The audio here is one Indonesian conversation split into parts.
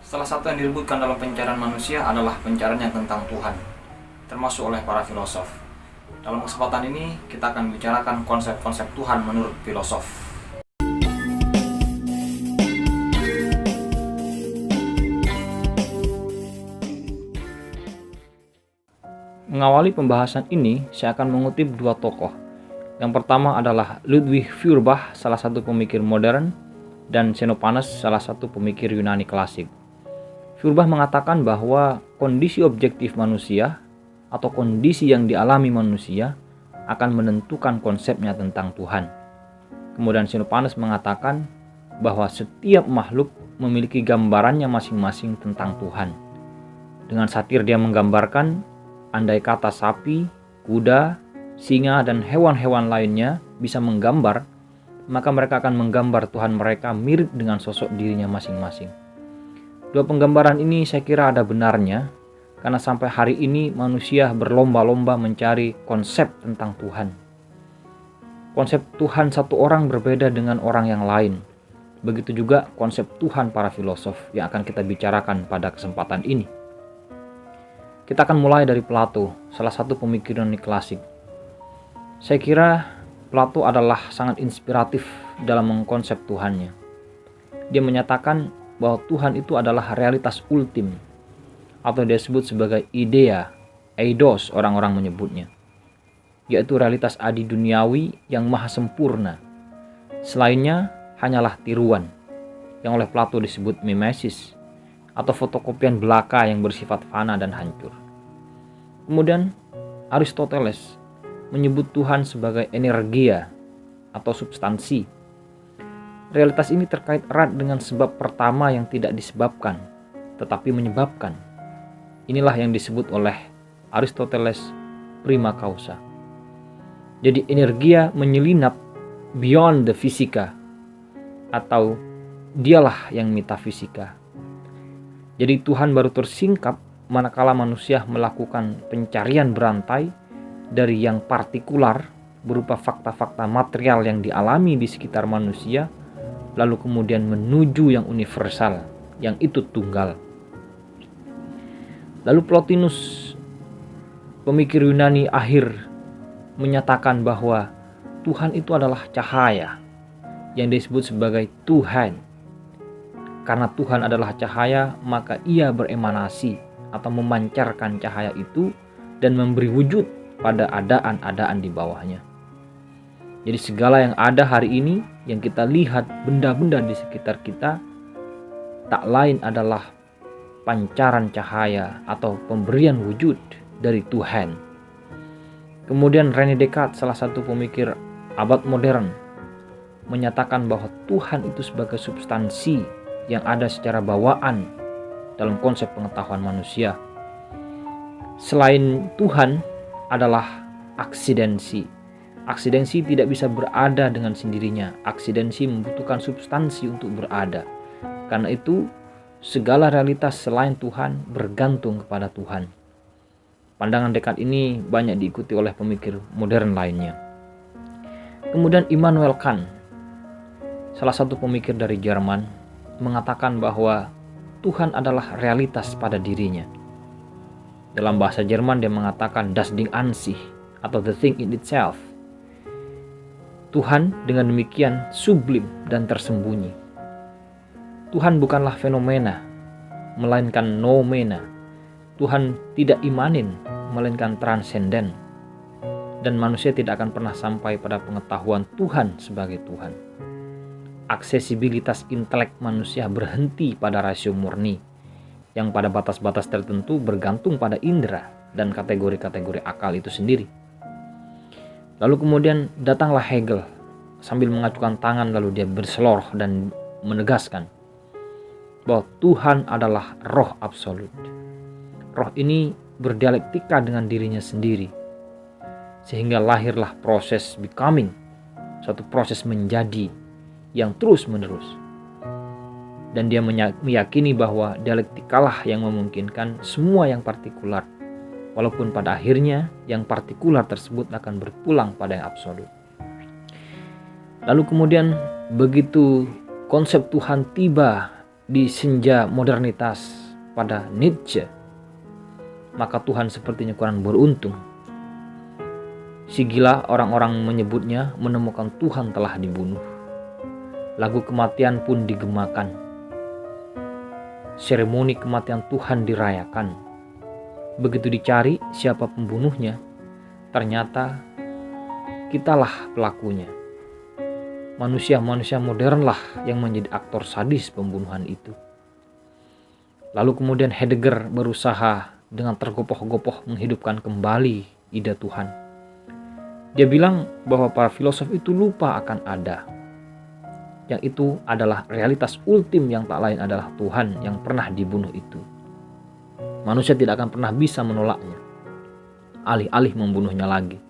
Salah satu yang direbutkan dalam pencarian manusia adalah pencarian yang tentang Tuhan, termasuk oleh para filosof. Dalam kesempatan ini, kita akan bicarakan konsep-konsep Tuhan menurut filosof. Mengawali pembahasan ini, saya akan mengutip dua tokoh. Yang pertama adalah Ludwig Feuerbach, salah satu pemikir modern, dan Xenophanes, salah satu pemikir Yunani klasik. Feuerbach mengatakan bahwa kondisi objektif manusia atau kondisi yang dialami manusia akan menentukan konsepnya tentang Tuhan. Kemudian Xenophanes mengatakan bahwa setiap makhluk memiliki gambarannya masing-masing tentang Tuhan. Dengan satir dia menggambarkan andai kata sapi, kuda, singa, dan hewan-hewan lainnya bisa menggambar, maka mereka akan menggambar Tuhan mereka mirip dengan sosok dirinya masing-masing. Dua penggambaran ini saya kira ada benarnya, karena sampai hari ini manusia berlomba-lomba mencari konsep tentang Tuhan. Konsep Tuhan satu orang berbeda dengan orang yang lain. Begitu juga konsep Tuhan para filosof yang akan kita bicarakan pada kesempatan ini. Kita akan mulai dari Plato, salah satu pemikir Yunani klasik. Saya kira Plato adalah sangat inspiratif dalam mengkonsep Tuhannya. Dia menyatakan bahwa Tuhan itu adalah realitas ultim, atau dia sebut sebagai idea, eidos orang-orang menyebutnya, yaitu realitas adi duniawi yang maha sempurna. Selainnya hanyalah tiruan, yang oleh Plato disebut mimesis, atau fotokopian belaka yang bersifat fana dan hancur. Kemudian Aristoteles menyebut Tuhan sebagai energia atau substansi. Realitas ini terkait erat dengan sebab pertama yang tidak disebabkan, tetapi menyebabkan. Inilah yang disebut oleh Aristoteles prima causa. Jadi energia menyelinap beyond the physica, atau dialah yang metafisika. Jadi Tuhan baru tersingkap manakala manusia melakukan pencarian berantai dari yang partikular berupa fakta-fakta material yang dialami di sekitar manusia, lalu kemudian menuju yang universal, yang itu tunggal. Lalu Plotinus, pemikir Yunani akhir, menyatakan bahwa Tuhan itu adalah cahaya, yang disebut sebagai Tuhan. Karena Tuhan adalah cahaya, maka ia beremanasi atau memancarkan cahaya itu dan memberi wujud pada adaan-adaan di bawahnya. Jadi segala yang ada hari ini, yang kita lihat benda-benda di sekitar kita, tak lain adalah pancaran cahaya atau pemberian wujud dari Tuhan. Kemudian René Descartes, salah satu pemikir abad modern, menyatakan bahwa Tuhan itu sebagai substansi yang ada secara bawaan dalam konsep pengetahuan manusia. Selain Tuhan adalah aksidensi. Aksidensi tidak bisa berada dengan sendirinya. Aksidensi membutuhkan substansi untuk berada. Karena itu, segala realitas selain Tuhan bergantung kepada Tuhan. Pandangan Descartes ini banyak diikuti oleh pemikir modern lainnya. Kemudian Immanuel Kant, salah satu pemikir dari Jerman, mengatakan bahwa Tuhan adalah realitas pada dirinya. Dalam bahasa Jerman dia mengatakan das Ding an sich, atau the thing in itself. Tuhan dengan demikian sublim dan tersembunyi. Tuhan bukanlah fenomena, melainkan noumena. Tuhan tidak imanin, melainkan transenden. Dan manusia tidak akan pernah sampai pada pengetahuan Tuhan sebagai Tuhan. Aksesibilitas intelek manusia berhenti pada rasio murni, yang pada batas-batas tertentu bergantung pada indera dan kategori-kategori akal itu sendiri. Lalu kemudian datanglah Hegel sambil mengacukan tangan, lalu dia berseloroh dan menegaskan bahwa Tuhan adalah roh absolut. Roh ini berdialektika dengan dirinya sendiri, sehingga lahirlah proses becoming, suatu proses menjadi yang terus-menerus. Dan dia meyakini bahwa dialektikalah yang memungkinkan semua yang partikular, walaupun pada akhirnya yang partikular tersebut akan berpulang pada yang absolut. Lalu kemudian begitu konsep Tuhan tiba di senja modernitas pada Nietzsche, maka Tuhan sepertinya kurang beruntung. Si gila orang-orang menyebutnya menemukan Tuhan telah dibunuh. Lagu kematian pun digemakan. Seremoni kematian Tuhan dirayakan. Begitu dicari siapa pembunuhnya, ternyata kitalah pelakunya. Manusia-manusia modernlah yang menjadi aktor sadis pembunuhan itu. Lalu kemudian Heidegger berusaha dengan tergopoh-gopoh menghidupkan kembali ide Tuhan. Dia bilang bahwa para filosof itu lupa akan ada. Yang itu adalah realitas ultim yang tak lain adalah Tuhan yang pernah dibunuh itu. Manusia tidak akan pernah bisa menolaknya, alih-alih membunuhnya lagi.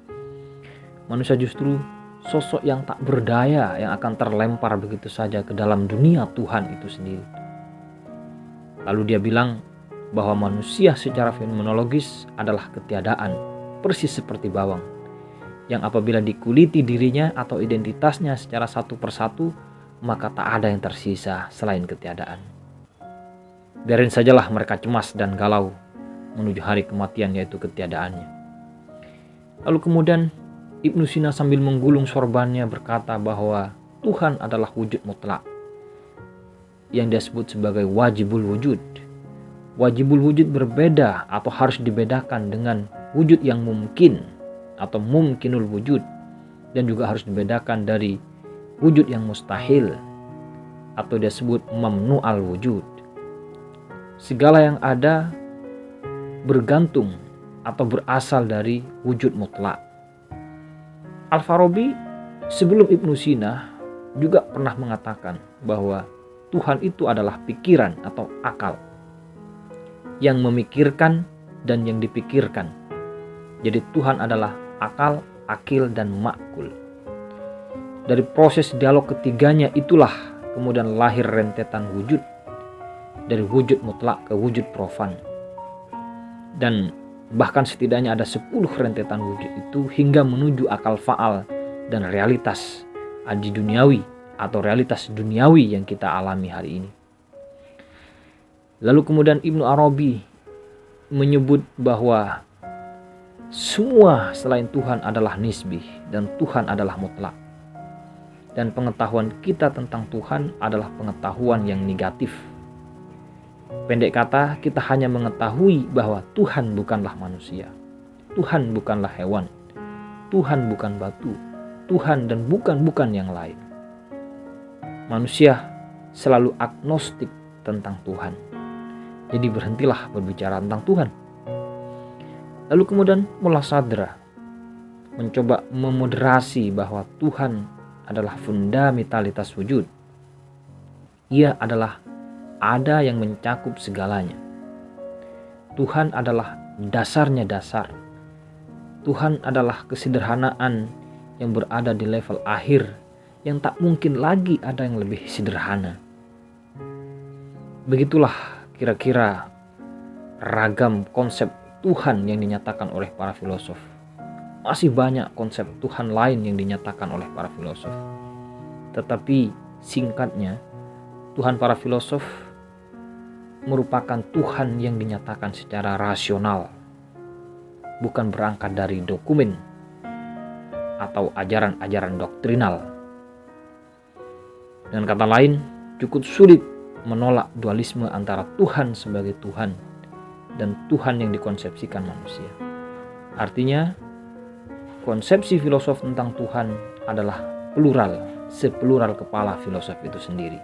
Manusia justru sosok yang tak berdaya yang akan terlempar begitu saja ke dalam dunia Tuhan itu sendiri. Lalu dia bilang bahwa manusia secara fenomenologis adalah ketiadaan, persis seperti bawang, yang apabila dikuliti dirinya atau identitasnya secara satu persatu, maka tak ada yang tersisa selain ketiadaan. Biarin sajalah mereka cemas dan galau menuju hari kematian, yaitu ketiadaannya. Lalu kemudian Ibnu Sina sambil menggulung sorbannya berkata bahwa Tuhan adalah wujud mutlak yang dia sebut sebagai wajibul wujud. Wajibul wujud berbeda atau harus dibedakan dengan wujud yang mungkin atau mumkinul wujud, dan juga harus dibedakan dari wujud yang mustahil atau dia sebut mamnu'al wujud. Segala yang ada bergantung atau berasal dari wujud mutlak. Al-Farabi sebelum Ibnu Sina juga pernah mengatakan bahwa Tuhan itu adalah pikiran atau akal yang memikirkan dan yang dipikirkan. Jadi Tuhan adalah akal, akil, dan makul. Dari proses dialog ketiganya itulah kemudian lahir rentetan wujud, dari wujud mutlak ke wujud profan. Dan bahkan setidaknya ada 10 rentetan wujud itu hingga menuju akal faal dan realitas adi duniawi atau realitas duniawi yang kita alami hari ini. Lalu kemudian Ibnu Arabi menyebut bahwa semua selain Tuhan adalah nisbih dan Tuhan adalah mutlak. Dan pengetahuan kita tentang Tuhan adalah pengetahuan yang negatif. Pendek kata, kita hanya mengetahui bahwa Tuhan bukanlah manusia, Tuhan bukanlah hewan, Tuhan bukan batu, Tuhan dan bukan yang lain. Manusia selalu agnostik tentang Tuhan. Jadi berhentilah berbicara tentang Tuhan. Lalu kemudian Mullah Sadra mencoba memoderasi bahwa Tuhan adalah fundamentalitas wujud. Ia adalah ada yang mencakup segalanya. Tuhan adalah dasarnya dasar. Tuhan adalah kesederhanaan yang berada di level akhir yang tak mungkin lagi ada yang lebih sederhana. Begitulah kira-kira ragam konsep Tuhan yang dinyatakan oleh para filosof. Masih banyak konsep Tuhan lain yang dinyatakan oleh para filosof. Tetapi singkatnya, Tuhan para filosof merupakan Tuhan yang dinyatakan secara rasional, bukan berangkat dari dokumen atau ajaran-ajaran doktrinal. Dengan kata lain, cukup sulit menolak dualisme antara Tuhan sebagai Tuhan dan Tuhan yang dikonsepsikan manusia. Artinya, konsepsi filosof tentang Tuhan adalah plural, seplural kepala filosof itu sendiri.